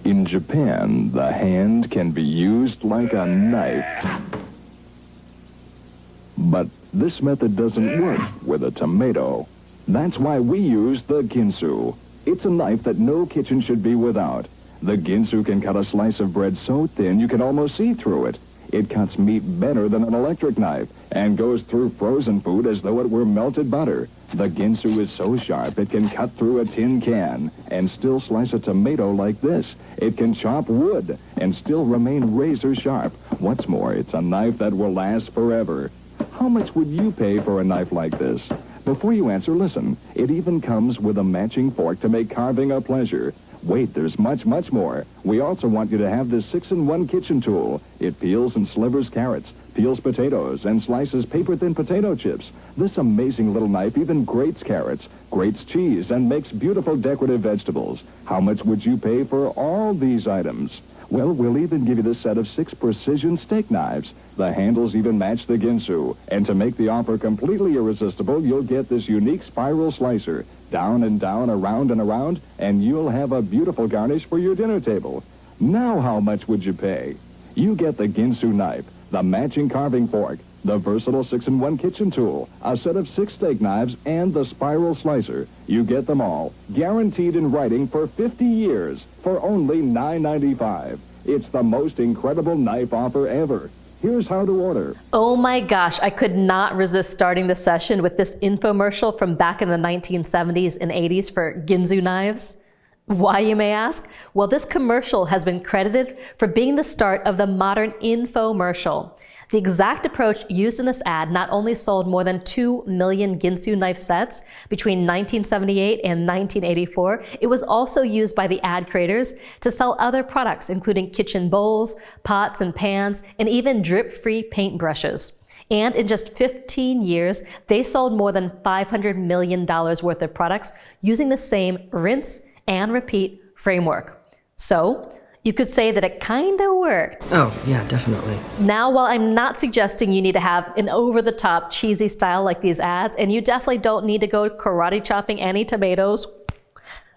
In Japan, the hand can be used like a knife. But this method doesn't work with a tomato. That's why we use the ginsu. It's a knife that no kitchen should be without. The ginsu can cut a slice of bread so thin you can almost see through it. It cuts meat better than an electric knife and goes through frozen food as though it were melted butter. The ginsu is so sharp it can cut through a tin can and still slice a tomato like this. It can chop wood and still remain razor sharp. What's more, it's a knife that will last forever. How much would you pay for a knife like this? Before you answer, listen. It even comes with a matching fork to make carving a pleasure. Wait, there's much more. We also want you to have this 6-in-1 kitchen tool. It peels and slivers carrots, peels potatoes, and slices paper-thin potato chips. This amazing little knife even grates carrots, grates cheese, and makes beautiful decorative vegetables. How much would you pay for all these items? Well, we'll even give you this set of 6 precision steak knives. The handles even match the ginsu. And to make the offer completely irresistible, you'll get this unique spiral slicer. Down and down, around and around, and you'll have a beautiful garnish for your dinner table. Now how much would you pay? You get the ginsu knife, the matching carving fork, the versatile 6-in-1 kitchen tool, a set of 6 steak knives, and the spiral slicer. You get them all, guaranteed in writing for 50 years, for only $9.95. It's the most incredible knife offer ever. Here's how to order. Oh my gosh, I could not resist starting the session with this infomercial from back in the 1970s and 80s for ginsu knives. Why, you may ask? Well, this commercial has been credited for being the start of the modern infomercial. The exact approach used in this ad not only sold more than 2 million ginsu knife sets between 1978 and 1984, it was also used by the ad creators to sell other products, including kitchen bowls, pots and pans, and even drip-free paintbrushes. And in just 15 years, they sold more than $500 million worth of products using the same rinse and repeat framework. So, you could say that it kind of worked. Oh, yeah, definitely. Now, while I'm not suggesting you need to have an over-the-top cheesy style like these ads, and you definitely don't need to go karate chopping any tomatoes,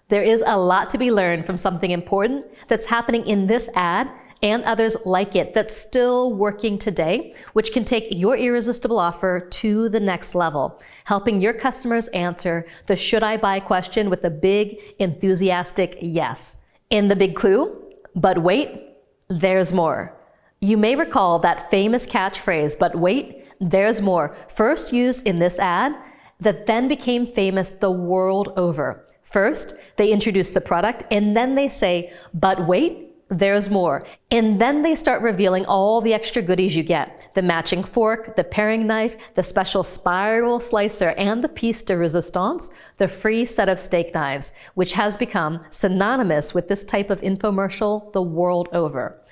there is a lot to be learned from something important that's happening in this ad and others like it that's still working today, which can take your irresistible offer to the next level, helping your customers answer the should I buy question with a big, enthusiastic yes. And the big clue? But wait, there's more. You may recall that famous catchphrase, but wait, there's more, first used in this ad that then became famous the world over. First, they introduce the product and then they say, but wait, there's more. And then they start revealing all the extra goodies you get. The matching fork, the paring knife, the special spiral slicer, and the piece de resistance, the free set of steak knives, which has become synonymous with this type of infomercial the world over.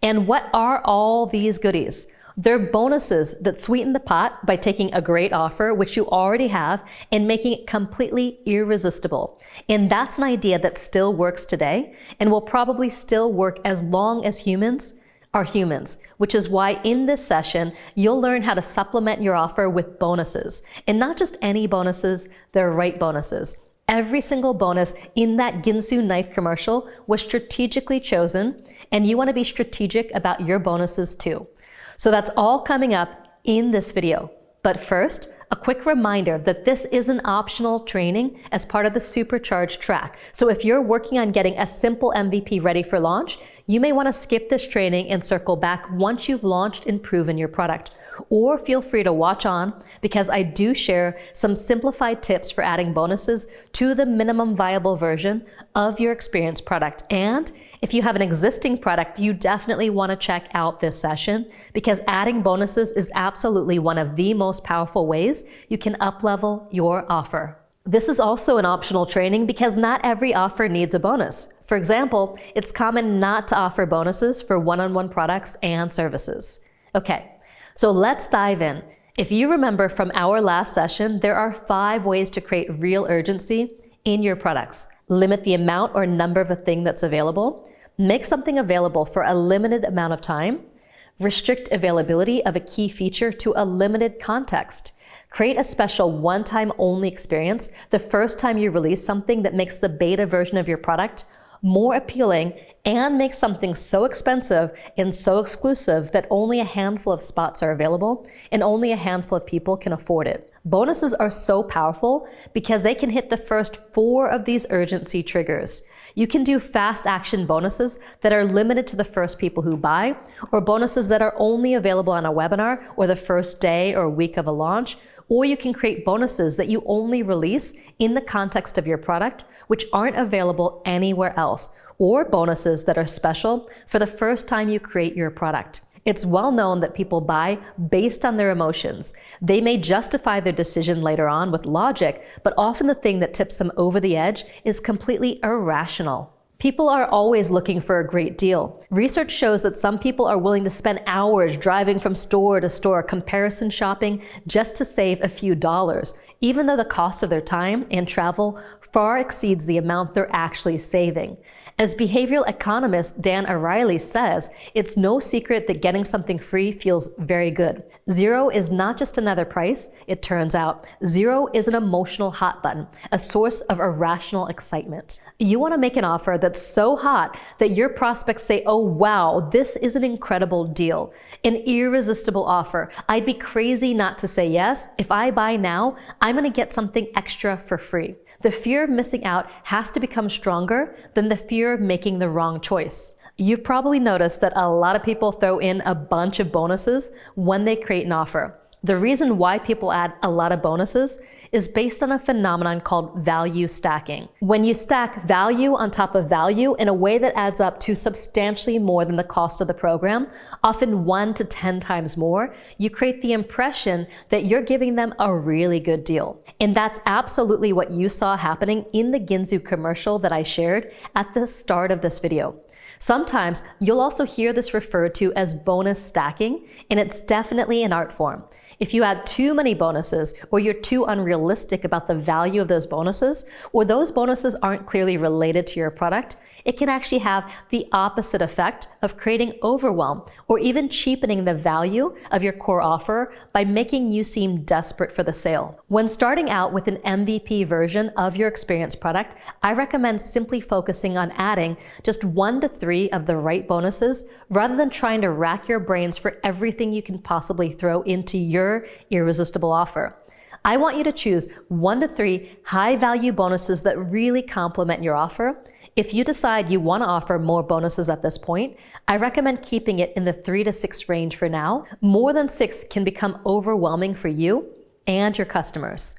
And what are all these goodies? They're bonuses that sweeten the pot by taking a great offer, which you already have, and making it completely irresistible. And that's an idea that still works today and will probably still work as long as humans are humans, which is why in this session, you'll learn how to supplement your offer with bonuses. And not just any bonuses, the right bonuses. Every single bonus in that ginsu knife commercial was strategically chosen, and you want to be strategic about your bonuses too. So that's all coming up in this video. But first, a quick reminder that this is an optional training as part of the Supercharged track. So if you're working on getting a simple MVP ready for launch, you may want to skip this training and circle back once you've launched and proven your product. Or feel free to watch on, because I do share some simplified tips for adding bonuses to the minimum viable version of your experienced product. And if you have an existing product, you definitely want to check out this session, because adding bonuses is absolutely one of the most powerful ways you can up-level your offer. This is also an optional training because not every offer needs a bonus. For example, it's common not to offer bonuses for one-on-one products and services. Okay, so let's dive in. If you remember from our last session, there are 5 ways to create real urgency in your products. Limit the amount or number of a thing that's available. Make something available for a limited amount of time. Restrict availability of a key feature to a limited context. Create a special one-time only experience the first time you release something that makes the beta version of your product more appealing, and make something so expensive and so exclusive that only a handful of spots are available and only a handful of people can afford it. Bonuses are so powerful because they can hit the first 4 of these urgency triggers. You can do fast action bonuses that are limited to the first people who buy, or bonuses that are only available on a webinar or the first day or week of a launch, or you can create bonuses that you only release in the context of your product, which aren't available anywhere else, or bonuses that are special for the first time you create your product. It's well known that people buy based on their emotions. They may justify their decision later on with logic, but often the thing that tips them over the edge is completely irrational. People are always looking for a great deal. Research shows that some people are willing to spend hours driving from store to store comparison shopping just to save a few dollars, even though the cost of their time and travel far exceeds the amount they're actually saving. As behavioral economist Dan O'Reilly says, it's no secret that getting something free feels very good. 0 is not just another price, it turns out. 0 is an emotional hot button, a source of irrational excitement. You want to make an offer that's so hot that your prospects say, oh wow, this is an incredible deal, an irresistible offer. I'd be crazy not to say yes. If I buy now, I'm going to get something extra for free. The fear of missing out has to become stronger than the fear of making the wrong choice. You've probably noticed that a lot of people throw in a bunch of bonuses when they create an offer. The reason why people add a lot of bonuses is based on a phenomenon called value stacking. When you stack value on top of value in a way that adds up to substantially more than the cost of the program, often 1 to 10 times more, you create the impression that you're giving them a really good deal. And that's absolutely what you saw happening in the Ginsu commercial that I shared at the start of this video. Sometimes you'll also hear this referred to as bonus stacking, and it's definitely an art form. If you add too many bonuses, or you're too unrealistic about the value of those bonuses, or those bonuses aren't clearly related to your product, it can actually have the opposite effect of creating overwhelm or even cheapening the value of your core offer by making you seem desperate for the sale. When starting out with an MVP version of your experience product, I recommend simply focusing on adding just 1 to 3 of the right bonuses rather than trying to rack your brains for everything you can possibly throw into your irresistible offer. I want you to choose 1 to 3 high-value bonuses that really complement your offer. If you decide you want to offer more bonuses at this point, I recommend keeping it in the 3 to 6 range for now. More than 6 can become overwhelming for you and your customers.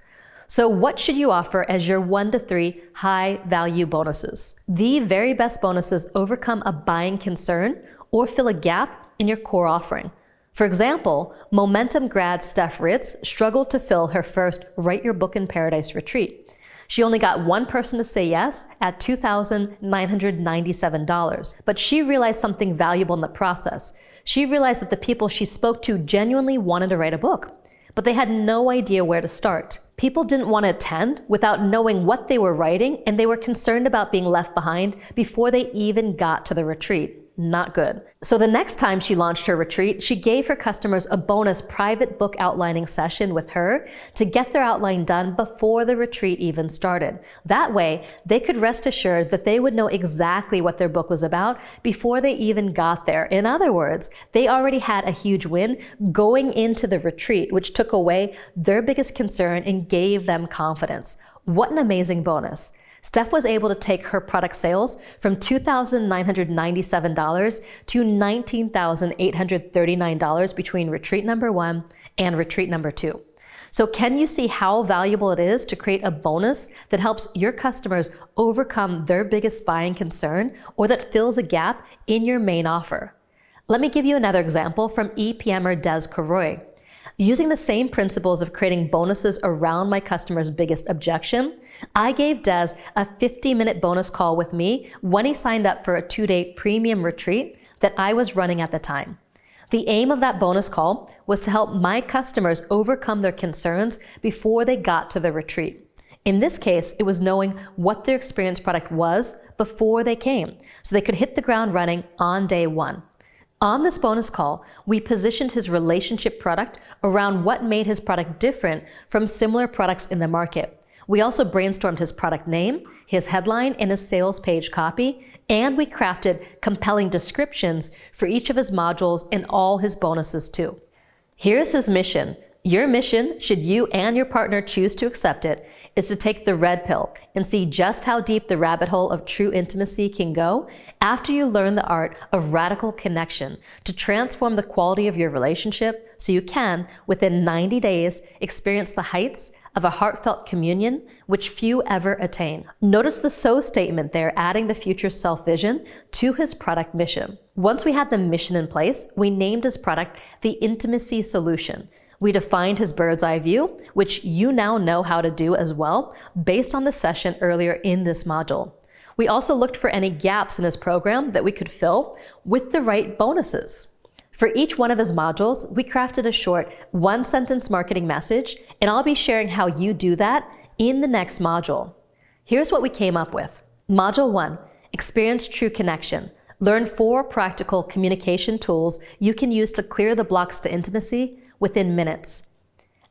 So what should you offer as your 1 to 3 high-value bonuses? The very best bonuses overcome a buying concern or fill a gap in your core offering. For example, Momentum grad Steph Ritz struggled to fill her first Write Your Book in Paradise retreat. She only got one person to say yes at $2,997, but she realized something valuable in the process. She realized that the people she spoke to genuinely wanted to write a book, but they had no idea where to start. People didn't want to attend without knowing what they were writing, and they were concerned about being left behind before they even got to the retreat. Not good. So the next time she launched her retreat, she gave her customers a bonus private book outlining session with her to get their outline done before the retreat even started. That way, they could rest assured that they would know exactly what their book was about before they even got there. In other words, they already had a huge win going into the retreat, which took away their biggest concern and gave them confidence. What an amazing bonus. Steph was able to take her product sales from $2,997 to $19,839 between retreat number 1 and retreat number 2. So can you see how valuable it is to create a bonus that helps your customers overcome their biggest buying concern or that fills a gap in your main offer? Let me give you another example from EPMer Des Corroy. Using the same principles of creating bonuses around my customer's biggest objection, I gave Des a 50-minute bonus call with me when he signed up for a 2-day premium retreat that I was running at the time. The aim of that bonus call was to help my customers overcome their concerns before they got to the retreat. In this case, it was knowing what their experience product was before they came, so they could hit the ground running on day 1. On this bonus call, we positioned his relationship product around what made his product different from similar products in the market. We also brainstormed his product name, his headline, and his sales page copy, and we crafted compelling descriptions for each of his modules and all his bonuses too. Here's his mission. Your mission, should you and your partner choose to accept it, is to take the red pill and see just how deep the rabbit hole of true intimacy can go after you learn the art of radical connection to transform the quality of your relationship so you can, within 90 days, experience the heights of a heartfelt communion which few ever attain. Notice the so statement there, adding the future self vision to his product mission. Once we had the mission in place, we named his product the Intimacy Solution. We defined his bird's eye view, which you now know how to do as well, based on the session earlier in this module. We also looked for any gaps in his program that we could fill with the right bonuses. For each one of his modules, we crafted a short one-sentence marketing message, and I'll be sharing how you do that in the next module. Here's what we came up with. Module 1, Experience True Connection. Learn 4 practical communication tools you can use to clear the blocks to intimacy within minutes.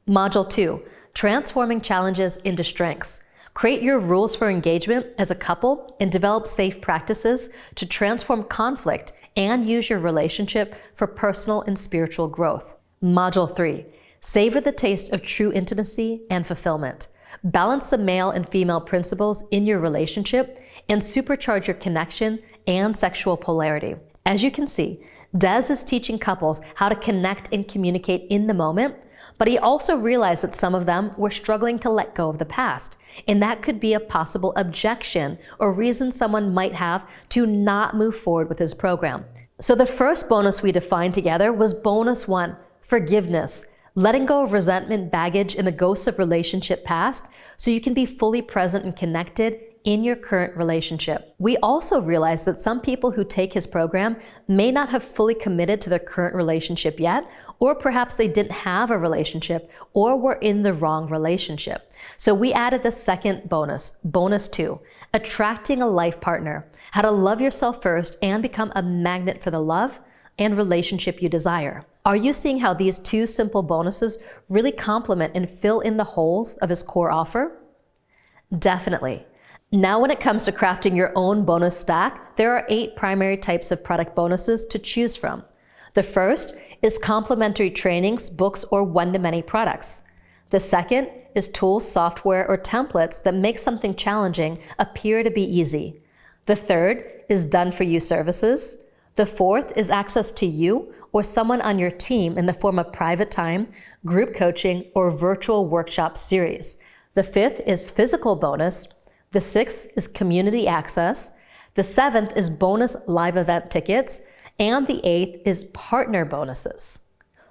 Module 2, Transforming Challenges into Strengths. Create your rules for engagement as a couple and develop safe practices to transform conflict and use your relationship for personal and spiritual growth. Module 3, Savor the taste of true intimacy and fulfillment. Balance the male and female principles in your relationship and supercharge your connection and sexual polarity. As you can see, Des is teaching couples how to connect and communicate in the moment, but he also realized that some of them were struggling to let go of the past, and that could be a possible objection or reason someone might have to not move forward with his program. So the first bonus we defined together was bonus 1, Forgiveness. Letting go of resentment, baggage, and the ghosts of relationship past so you can be fully present and connected in your current relationship. We also realized that some people who take his program may not have fully committed to their current relationship yet, or perhaps they didn't have a relationship or were in the wrong relationship. So we added the second bonus, bonus 2, Attracting a Life Partner. How to love yourself first and become a magnet for the love and relationship you desire. Are you seeing how these 2 simple bonuses really complement and fill in the holes of his core offer? Definitely. Now, when it comes to crafting your own bonus stack, there are 8 primary types of product bonuses to choose from. The first is complimentary trainings, books, or one-to-many products. The second is tools, software, or templates that make something challenging appear to be easy. The third is done-for-you services. The fourth is access to you or someone on your team in the form of private time, group coaching, or virtual workshop series. The fifth is physical bonus. The sixth is community access. The seventh is bonus live event tickets. And the eighth is partner bonuses.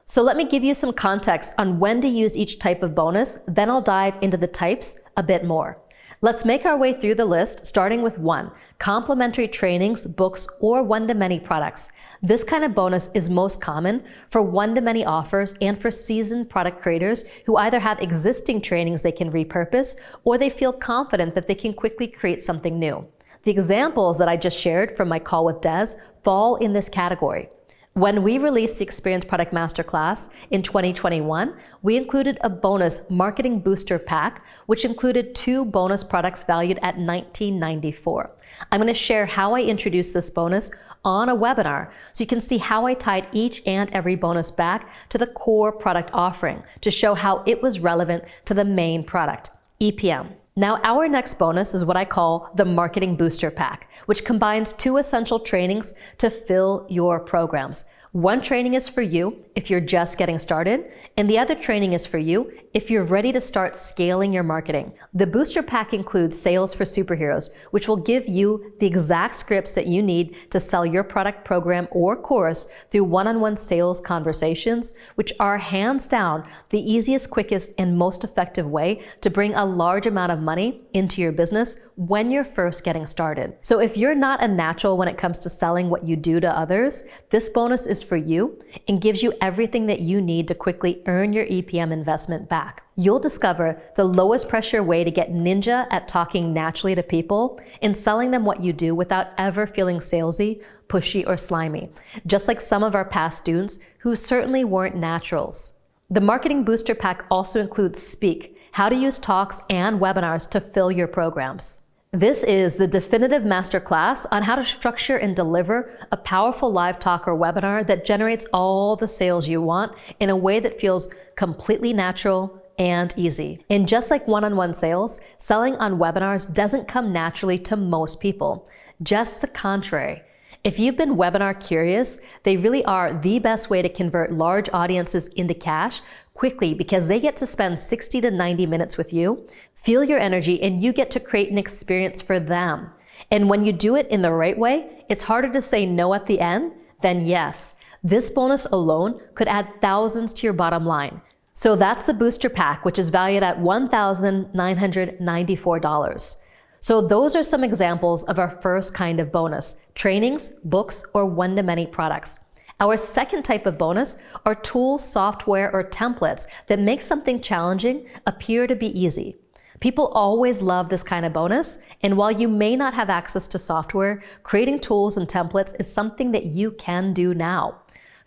So let me give you some context on when to use each type of bonus, then I'll dive into the types a bit more. Let's make our way through the list, starting with 1, complimentary trainings, books, or one-to-many products. This kind of bonus is most common for one-to-many offers and for seasoned product creators who either have existing trainings they can repurpose or they feel confident that they can quickly create something new. The examples that I just shared from my call with Des fall in this category. When we released the Experience Product Masterclass in 2021, we included a bonus marketing booster pack, which included 2 bonus products valued at $19.94. I'm going to share how I introduced this bonus on a webinar, so you can see how I tied each and every bonus back to the core product offering to show how it was relevant to the main product, EPM. Now, our next bonus is what I call the Marketing Booster Pack, which combines 2 essential trainings to fill your programs. One training is for you if you're just getting started, and the other training is for you if you're ready to start scaling your marketing. The booster pack includes Sales for Superheroes, which will give you the exact scripts that you need to sell your product, program, or course through one-on-one sales conversations, which are hands down the easiest, quickest, and most effective way to bring a large amount of money into your business when you're first getting started. So if you're not a natural when it comes to selling what you do to others, this bonus is for you and gives you everything that you need to quickly earn your EPM investment back. You'll discover the lowest pressure way to get ninja at talking naturally to people and selling them what you do without ever feeling salesy, pushy, or slimy, just like some of our past students who certainly weren't naturals. The Marketing Booster Pack also includes Speak, how to use talks and webinars to fill your programs. This is the definitive masterclass on how to structure and deliver a powerful live talk or webinar that generates all the sales you want in a way that feels completely natural and easy. And just like one-on-one sales, selling on webinars doesn't come naturally to most people. Just the contrary. If you've been webinar curious, they really are the best way to convert large audiences into cash quickly because they get to spend 60 to 90 minutes with you, feel your energy, and you get to create an experience for them. And when you do it in the right way, it's harder to say no at the end than yes. This bonus alone could add thousands to your bottom line. So that's the booster pack, which is valued at $1,994. So those are some examples of our first kind of bonus: trainings, books, or one-to-many products. Our second type of bonus are tools, software, or templates that make something challenging appear to be easy. People always love this kind of bonus, and while you may not have access to software, creating tools and templates is something that you can do now.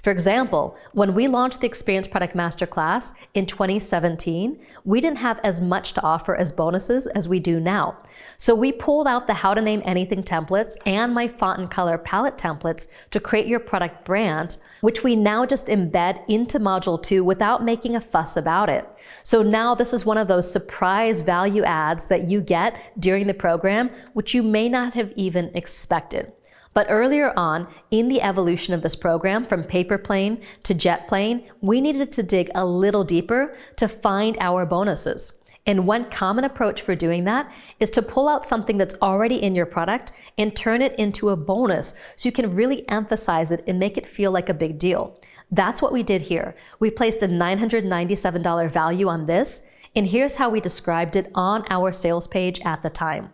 For example, when we launched the Experience Product Masterclass in 2017, we didn't have as much to offer as bonuses as we do now. So we pulled out the How to Name Anything templates and my font and color palette templates to create your product brand, which we now just embed into Module 2 without making a fuss about it. So now this is one of those surprise value adds that you get during the program, which you may not have even expected. But earlier on, in the evolution of this program, from paper plane to jet plane, we needed to dig a little deeper to find our bonuses. And one common approach for doing that is to pull out something that's already in your product and turn it into a bonus so you can really emphasize it and make it feel like a big deal. That's what we did here. We placed a $997 value on this, and here's how we described it on our sales page at the time.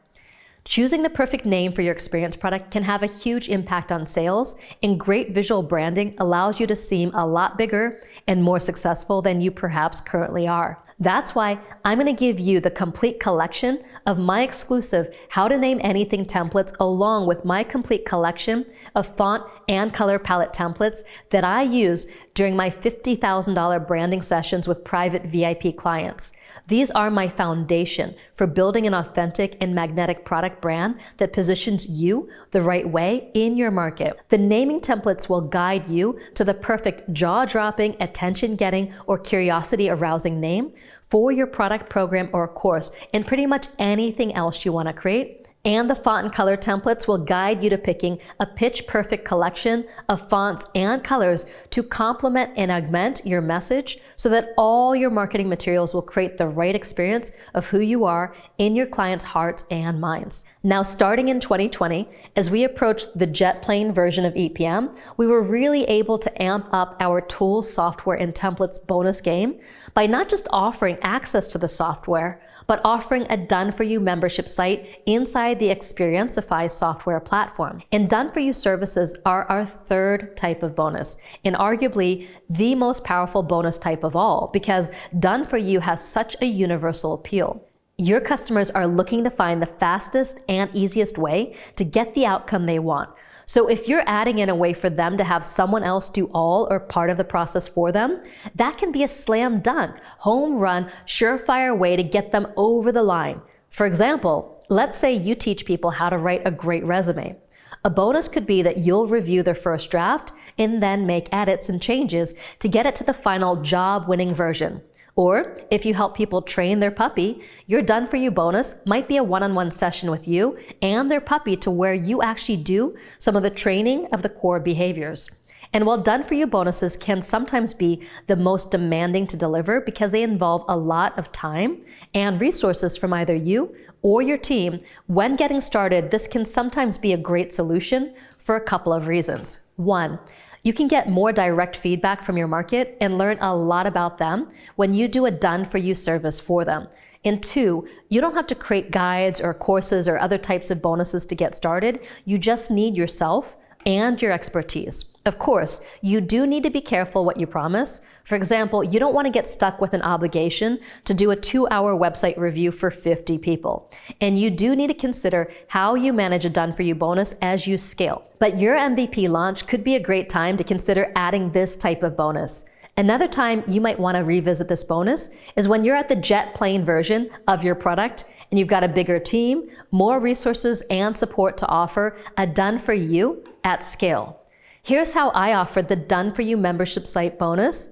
Choosing the perfect name for your experience product can have a huge impact on sales, and great visual branding allows you to seem a lot bigger and more successful than you perhaps currently are. That's why I'm going to give you the complete collection of my exclusive How to Name Anything templates along with my complete collection of font and color palette templates that I use during my $50,000 branding sessions with private VIP clients. These are my foundation for building an authentic and magnetic product brand that positions you the right way in your market. The naming templates will guide you to the perfect jaw-dropping, attention-getting, or curiosity-arousing name for your product, program, or course, and pretty much anything else you want to create. And the font and color templates will guide you to picking a pitch-perfect collection of fonts and colors to complement and augment your message so that all your marketing materials will create the right experience of who you are in your clients' hearts and minds. Now, starting in 2020, as we approached the jet plane version of EPM, we were really able to amp up our tools, software, and templates bonus game by not just offering access to the software, but offering a done-for-you membership site inside the Experienceify software platform. And done-for-you services are our third type of bonus, and arguably the most powerful bonus type of all, because done-for-you has such a universal appeal. Your customers are looking to find the fastest and easiest way to get the outcome they want. So if you're adding in a way for them to have someone else do all or part of the process for them, that can be a slam dunk, home run, surefire way to get them over the line. For example, let's say you teach people how to write a great resume. A bonus could be that you'll review their first draft and then make edits and changes to get it to the final job-winning version. Or if you help people train their puppy, your done-for-you bonus might be a one-on-one session with you and their puppy to where you actually do some of the training of the core behaviors. And while done-for-you bonuses can sometimes be the most demanding to deliver because they involve a lot of time and resources from either you or your team, when getting started, this can sometimes be a great solution for a couple of reasons. One, you can get more direct feedback from your market and learn a lot about them when you do a done-for-you service for them. And two, you don't have to create guides or courses or other types of bonuses to get started. You just need yourself and your expertise. Of course, you do need to be careful what you promise. For example, you don't want to get stuck with an obligation to do a 2-hour website review for 50 people. And you do need to consider how you manage a done-for-you bonus as you scale. But your MVP launch could be a great time to consider adding this type of bonus. Another time you might want to revisit this bonus is when you're at the jet plane version of your product and you've got a bigger team, more resources and support to offer a done for you at scale. Here's how I offered the done for you membership site bonus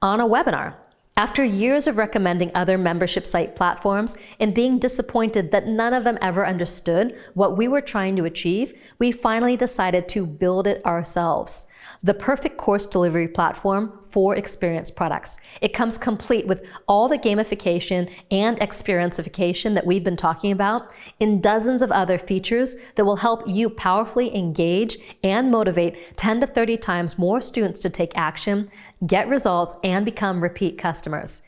on a webinar. After years of recommending other membership site platforms and being disappointed that none of them ever understood what we were trying to achieve, we finally decided to build it ourselves. The perfect course delivery platform for experience products. It comes complete with all the gamification and experiencification that we've been talking about in dozens of other features that will help you powerfully engage and motivate 10 to 30 times more students to take action, get results, and become repeat customers.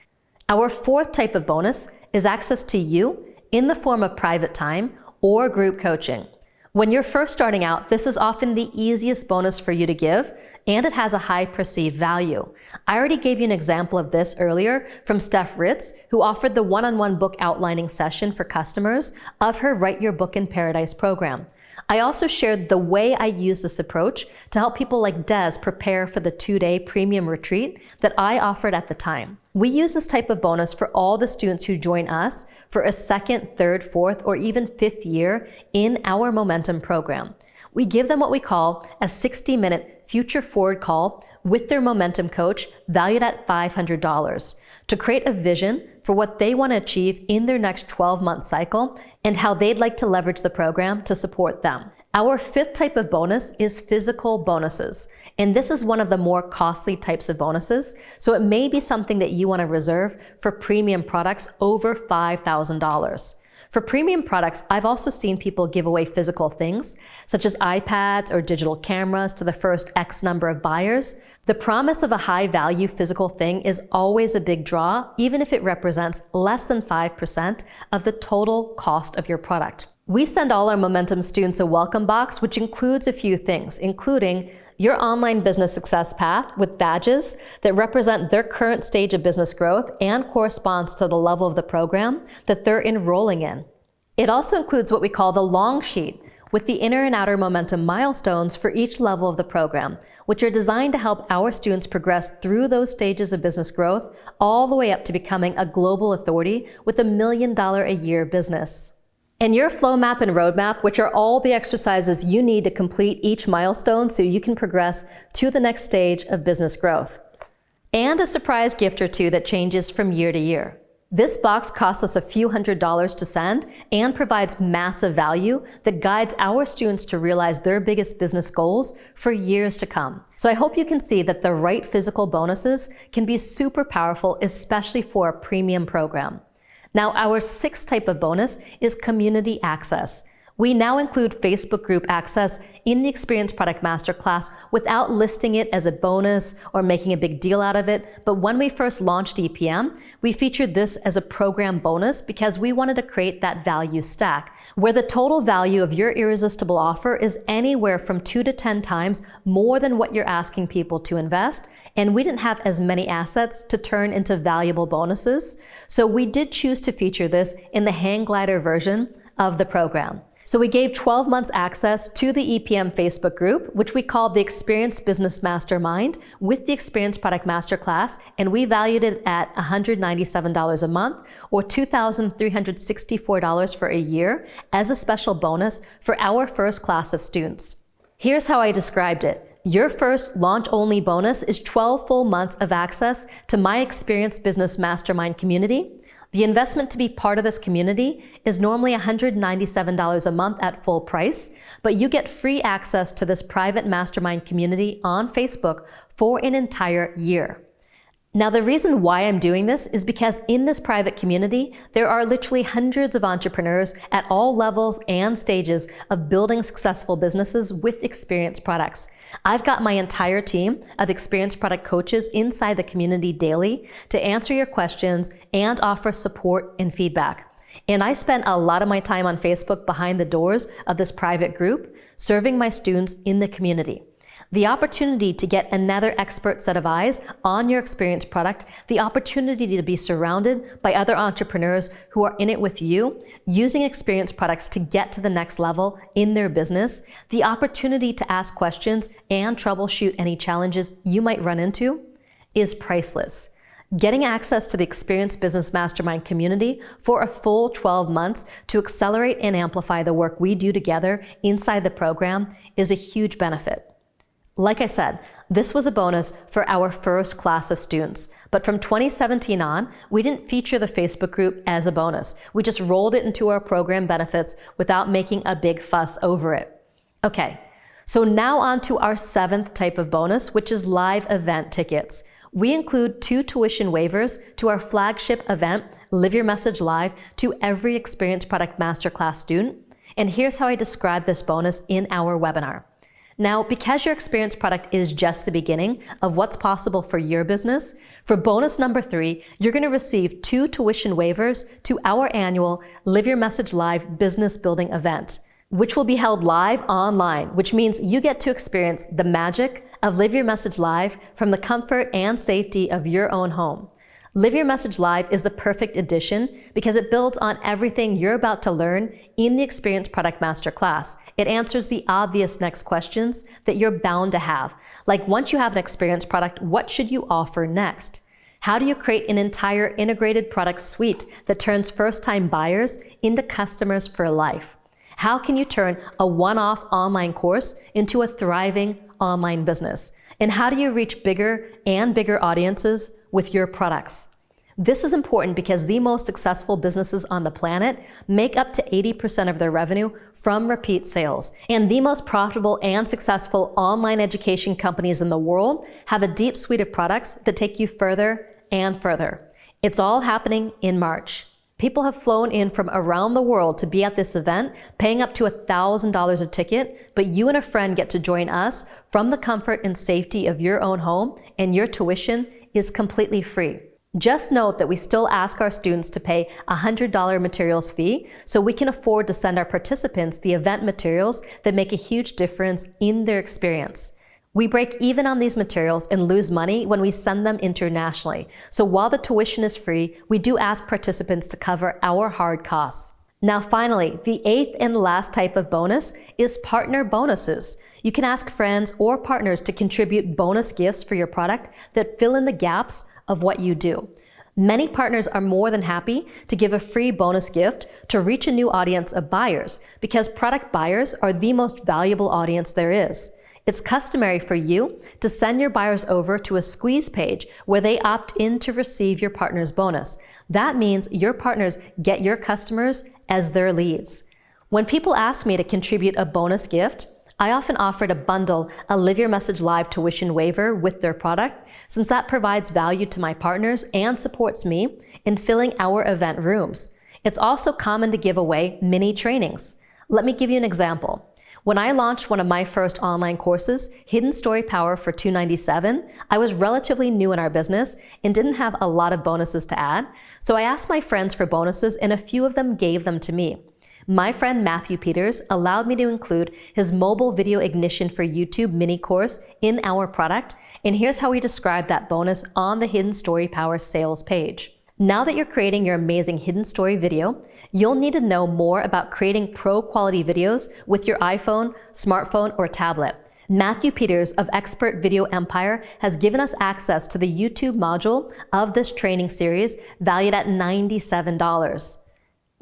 Our fourth type of bonus is access to you in the form of private time or group coaching. When you're first starting out, this is often the easiest bonus for you to give, and it has a high perceived value. I already gave you an example of this earlier from Steph Ritz, who offered the one-on-one book outlining session for customers of her Write Your Book in Paradise program. I also shared the way I use this approach to help people like Des prepare for the 2-day premium retreat that I offered at the time. We use this type of bonus for all the students who join us for a second, third, fourth, or even fifth year in our Momentum program. We give them what we call a 60-minute future forward call with their Momentum coach valued at $500 to create a vision for what they want to achieve in their next 12-month cycle and how they'd like to leverage the program to support them. Our fifth type of bonus is physical bonuses, and this is one of the more costly types of bonuses, so it may be something that you want to reserve for premium products over $5,000. For premium products, I've also seen people give away physical things, such as iPads or digital cameras to the first X number of buyers. The promise of a high-value physical thing is always a big draw, even if it represents less than 5% of the total cost of your product. We send all our Momentum students a welcome box, which includes a few things, including your online business success path with badges that represent their current stage of business growth and corresponds to the level of the program that they're enrolling in. It also includes what we call the long sheet with the inner and outer Momentum milestones for each level of the program, which are designed to help our students progress through those stages of business growth all the way up to becoming a global authority with $1 million a year business. And your flow map and roadmap, which are all the exercises you need to complete each milestone so you can progress to the next stage of business growth. And a surprise gift or two that changes from year to year. This box costs us a few $100s to send and provides massive value that guides our students to realize their biggest business goals for years to come. So I hope you can see that the right physical bonuses can be super powerful, especially for a premium program. Now, our sixth type of bonus is community access. We now include Facebook group access in the Experience Product Masterclass without listing it as a bonus or making a big deal out of it. But when we first launched EPM, we featured this as a program bonus because we wanted to create that value stack where the total value of your irresistible offer is anywhere from 2 to 10 times more than what you're asking people to invest. And we didn't have as many assets to turn into valuable bonuses. So we did choose to feature this in the hang glider version of the program. So we gave 12 months access to the EPM Facebook group, which we called the Experience Business Mastermind with the Experience Product Masterclass, and we valued it at $197 a month or $2,364 for a year as a special bonus for our first class of students. Here's how I described it. Your first launch-only bonus is 12 full months of access to my Experience Business Mastermind community. The investment to be part of this community is normally $197 a month at full price, but you get free access to this private mastermind community on Facebook for an entire year. Now, the reason why I'm doing this is because in this private community, there are literally hundreds of entrepreneurs at all levels and stages of building successful businesses with experience products. I've got my entire team of experience product coaches inside the community daily to answer your questions and offer support and feedback. And I spend a lot of my time on Facebook behind the doors of this private group, serving my students in the community. The opportunity to get another expert set of eyes on your experience product, the opportunity to be surrounded by other entrepreneurs who are in it with you, using experience products to get to the next level in their business, the opportunity to ask questions and troubleshoot any challenges you might run into. is priceless. Getting access to the Experienced Business Mastermind community for a full 12 months to accelerate and amplify the work we do together inside the program is a huge benefit. Like I said, this was a bonus for our first class of students, but from 2017 on, we didn't feature the Facebook group as a bonus. We just rolled it into our program benefits without making a big fuss over it. Okay, so now on to our 7th type of bonus, which is live event tickets. We include 2 tuition waivers to our flagship event, Live Your Message Live, to every Experienced Product Masterclass student. And here's how I describe this bonus in our webinar. Now, because your Experienced product is just the beginning of what's possible for your business, for bonus number 3, you're going to receive 2 tuition waivers to our annual Live Your Message Live business building event, which will be held live online, which means you get to experience the magic of Live Your Message Live from the comfort and safety of your own home. Live Your Message Live is the perfect addition because it builds on everything you're about to learn in the Experienced Product Masterclass. It answers the obvious next questions that you're bound to have. Like, once you have an Experienced product, what should you offer next? How do you create an entire integrated product suite that turns first-time buyers into customers for life? How can you turn a one-off online course into a thriving online business? And how do you reach bigger and bigger audiences with your products? This is important because the most successful businesses on the planet make up to 80% of their revenue from repeat sales. And the most profitable and successful online education companies in the world have a deep suite of products that take you further and further. It's all happening in March. People have flown in from around the world to be at this event, paying up to $1,000 a ticket, but you and a friend get to join us from the comfort and safety of your own home, and your tuition is completely free. Just note that we still ask our students to pay a $100 materials fee so we can afford to send our participants the event materials that make a huge difference in their experience. We break even on these materials and lose money when we send them internationally. So while the tuition is free, we do ask participants to cover our hard costs. Now finally, the 8th and last type of bonus is partner bonuses. You can ask friends or partners to contribute bonus gifts for your product that fill in the gaps of what you do. Many partners are more than happy to give a free bonus gift to reach a new audience of buyers because product buyers are the most valuable audience there is. It's customary for you to send your buyers over to a squeeze page where they opt in to receive your partner's bonus. That means your partners get your customers as their leads. When people ask me to contribute a bonus gift, I often offer to bundle a Live Your Message Live tuition waiver with their product, since that provides value to my partners and supports me in filling our event rooms. It's also common to give away mini trainings. Let me give you an example. When I launched one of my first online courses, Hidden Story Power for $297, I was relatively new in our business and didn't have a lot of bonuses to add. So I asked my friends for bonuses and a few of them gave them to me. My friend Matthew Peters allowed me to include his mobile video ignition for YouTube mini course in our product. And here's how he described that bonus on the Hidden Story Power sales page. Now that you're creating your amazing hidden story video, you'll need to know more about creating pro quality videos with your iPhone, smartphone, or tablet. Matthew Peters of Expert Video Empire has given us access to the YouTube module of this training series valued at $97.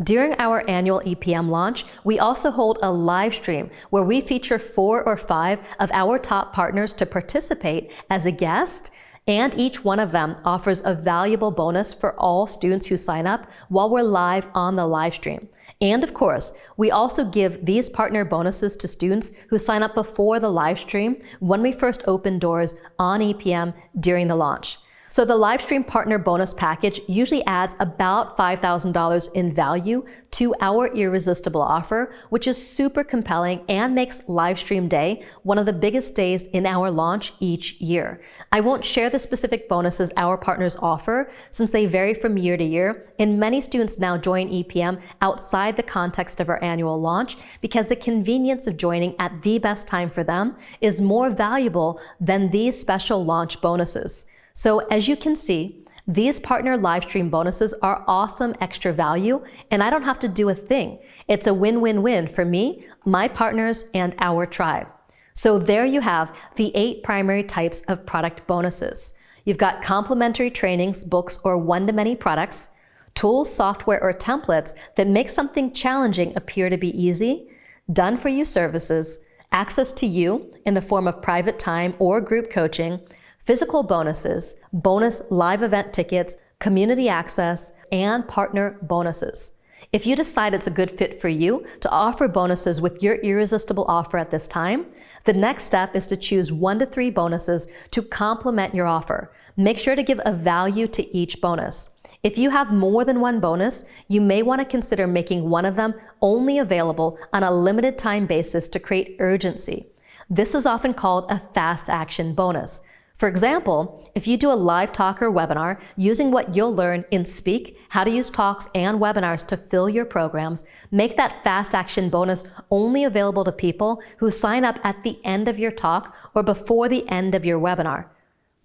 During our annual EPM launch, we also hold a live stream where we feature 4 or 5 of our top partners to participate as a guest, and each one of them offers a valuable bonus for all students who sign up while we're live on the live stream. And of course, we also give these partner bonuses to students who sign up before the live stream when we first open doors on EPM during the launch. So the Livestream Partner Bonus Package usually adds about $5,000 in value to our irresistible offer, which is super compelling and makes Livestream Day one of the biggest days in our launch each year. I won't share the specific bonuses our partners offer since they vary from year to year, and many students now join EPM outside the context of our annual launch because the convenience of joining at the best time for them is more valuable than these special launch bonuses. So as you can see, these partner live stream bonuses are awesome extra value, and I don't have to do a thing. It's a win-win-win for me, my partners, and our tribe. So there you have the 8 primary types of product bonuses. You've got complimentary trainings, books, or one-to-many products, tools, software, or templates that make something challenging appear to be easy, done-for-you services, access to you in the form of private time or group coaching, physical bonuses, bonus live event tickets, community access, and partner bonuses. If you decide it's a good fit for you to offer bonuses with your irresistible offer at this time, the next step is to choose 1 to 3 bonuses to complement your offer. Make sure to give a value to each bonus. If you have more than one bonus, you may want to consider making one of them only available on a limited time basis to create urgency. This is often called a fast action bonus. For example, if you do a live talk or webinar using what you'll learn in Speak, how to use talks and webinars to fill your programs, make that fast action bonus only available to people who sign up at the end of your talk or before the end of your webinar.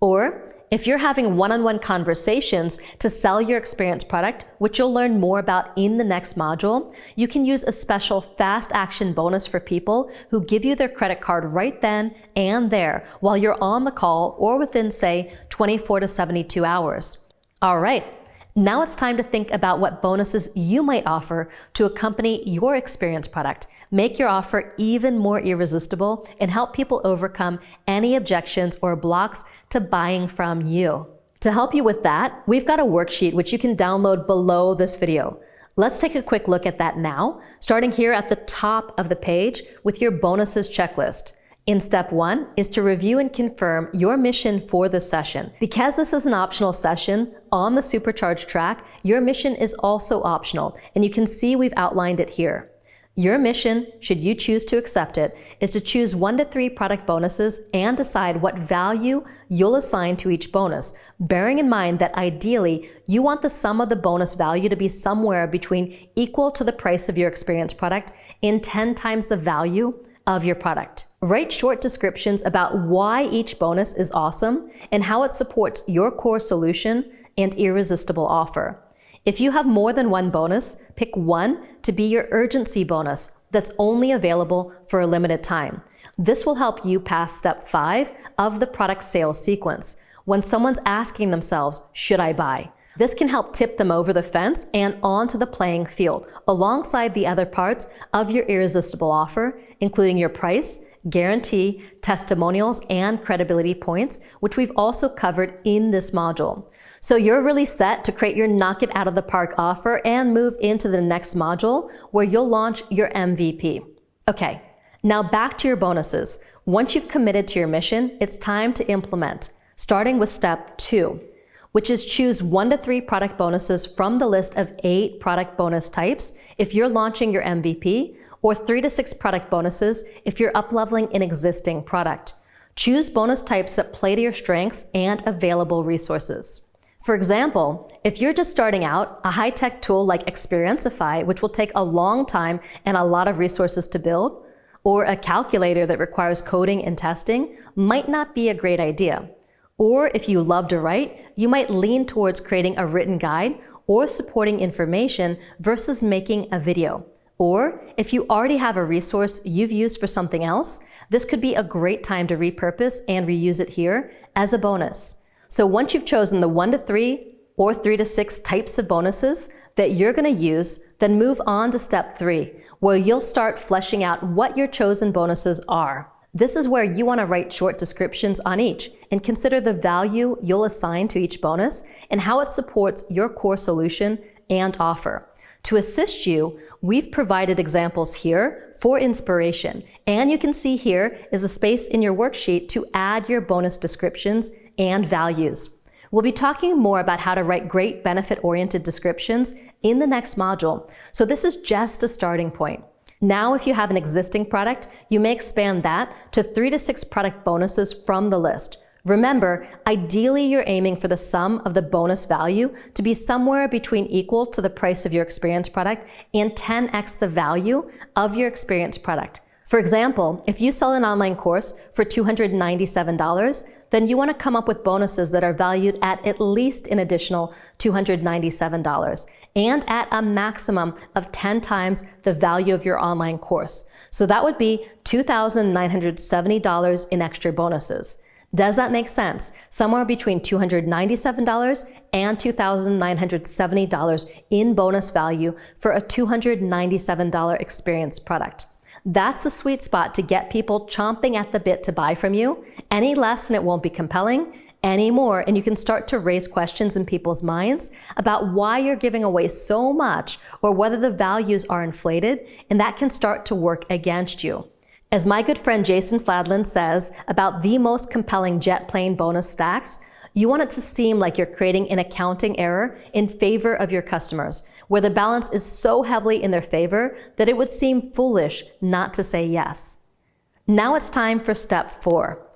Or if you're having one-on-one conversations to sell your experience product, which you'll learn more about in the next module, you can use a special fast action bonus for people who give you their credit card right then and there while you're on the call or within, say, 24 to 72 hours. All right, now it's time to think about what bonuses you might offer to accompany your experience product. Make your offer even more irresistible and help people overcome any objections or blocks to buying from you. To help you with that, we've got a worksheet which you can download below this video. Let's take a quick look at that now, starting here at the top of the page with your bonuses checklist. In step 1 is to review and confirm your mission for the session. Because this is an optional session on the Supercharged track, your mission is also optional, and you can see we've outlined it here. Your mission, should you choose to accept it, is to choose 1 to 3 product bonuses and decide what value you'll assign to each bonus, bearing in mind that ideally, you want the sum of the bonus value to be somewhere between equal to the price of your experience product and 10 times the value of your product. Write short descriptions about why each bonus is awesome and how it supports your core solution and irresistible offer. If you have more than one bonus, pick one to be your urgency bonus that's only available for a limited time. This will help you pass step 5 of the product sales sequence, when someone's asking themselves, should I buy? This can help tip them over the fence and onto the playing field, alongside the other parts of your irresistible offer, including your price, guarantee, testimonials, and credibility points, which we've also covered in this module. So you're really set to create your knock it out of the park offer and move into the next module where you'll launch your MVP. Okay, now back to your bonuses. Once you've committed to your mission, it's time to implement, starting with step 2, which is choose 1 to 3 product bonuses from the list of 8 product bonus types if you're launching your MVP, or 3 to 6 product bonuses if you're up-leveling an existing product. Choose bonus types that play to your strengths and available resources. For example, if you're just starting out, a high-tech tool like Experienceify, which will take a long time and a lot of resources to build, or a calculator that requires coding and testing, might not be a great idea. Or if you love to write, you might lean towards creating a written guide or supporting information versus making a video. Or if you already have a resource you've used for something else, this could be a great time to repurpose and reuse it here as a bonus. So once you've chosen the 1 to 3 or 3 to 6 types of bonuses that you're going to use, then move on to step 3, where you'll start fleshing out what your chosen bonuses are. This is where you want to write short descriptions on each and consider the value you'll assign to each bonus and how it supports your core solution and offer. To assist you, we've provided examples here for inspiration, and you can see here is a space in your worksheet to add your bonus descriptions and values. We'll be talking more about how to write great benefit-oriented descriptions in the next module, so this is just a starting point. Now, if you have an existing product, you may expand that to 3 to 6 product bonuses from the list. Remember, ideally you're aiming for the sum of the bonus value to be somewhere between equal to the price of your experience product and 10x the value of your experience product. For example, if you sell an online course for $297, then you want to come up with bonuses that are valued at least an additional $297 and at a maximum of 10 times the value of your online course. So that would be $2,970 in extra bonuses. Does that make sense? Somewhere between $297 and $2,970 in bonus value for a $297 experience product. That's the sweet spot to get people chomping at the bit to buy from you. Any less and it won't be compelling. Any more and you can start to raise questions in people's minds about why you're giving away so much or whether the values are inflated, and that can start to work against you. As my good friend Jason Fladlin says about the most compelling jet plane bonus stacks, you want it to seem like you're creating an accounting error in favor of your customers, where the balance is so heavily in their favor that it would seem foolish not to say yes. Now it's time for step 4.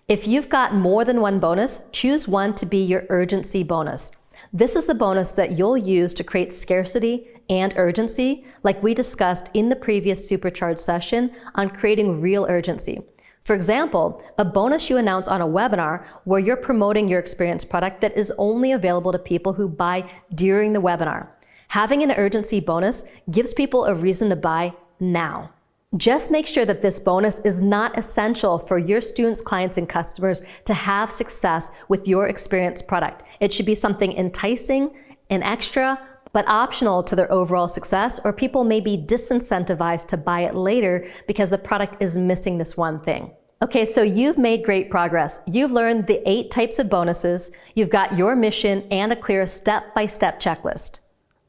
If you've got more than one bonus, choose one to be your urgency bonus. This is the bonus that you'll use to create scarcity and urgency, like we discussed in the previous Supercharged session on creating real urgency. For example, a bonus you announce on a webinar where you're promoting your experience product that is only available to people who buy during the webinar. Having an urgency bonus gives people a reason to buy now. Just make sure that this bonus is not essential for your students, clients, and customers to have success with your experience product. It should be something enticing and extra, but optional to their overall success, or people may be disincentivized to buy it later because the product is missing this one thing. Okay, so you've made great progress. You've learned the 8 types of bonuses, you've got your mission and a clear step-by-step checklist.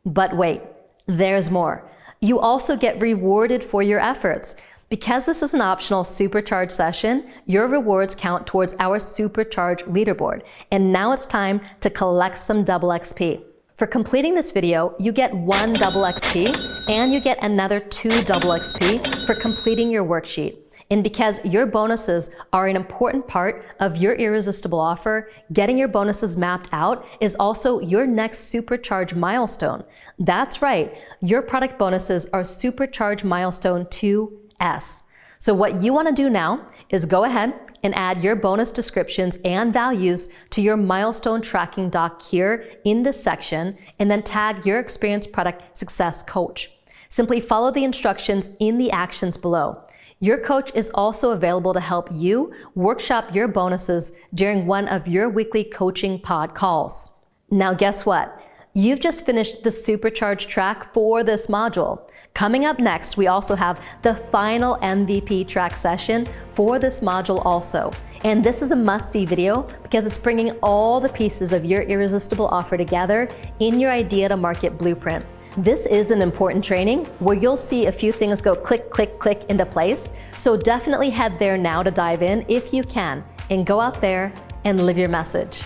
But wait, there's more. You also get rewarded for your efforts. Because this is an optional Supercharged session, your rewards count towards our Supercharged leaderboard. And now it's time to collect some double XP. For completing this video, you get 1 double XP and you get another 2 double XP for completing your worksheet. And because your bonuses are an important part of your irresistible offer, getting your bonuses mapped out is also your next Supercharged milestone. That's right, your product bonuses are Supercharged milestone 2S. So what you want to do now is go ahead and add your bonus descriptions and values to your milestone tracking doc here in this section, and then tag your experience product success coach. Simply follow the instructions in the actions below. Your coach is also available to help you workshop your bonuses during one of your weekly coaching pod calls. Now guess what? You've just finished the Supercharged track for this module. Coming up next, we also have the final MVP track session for this module also. And this is a must-see video because it's bringing all the pieces of your irresistible offer together in your idea to market blueprint. This is an important training where you'll see a few things go click, click, click into place. So definitely head there now to dive in if you can, and go out there and live your message.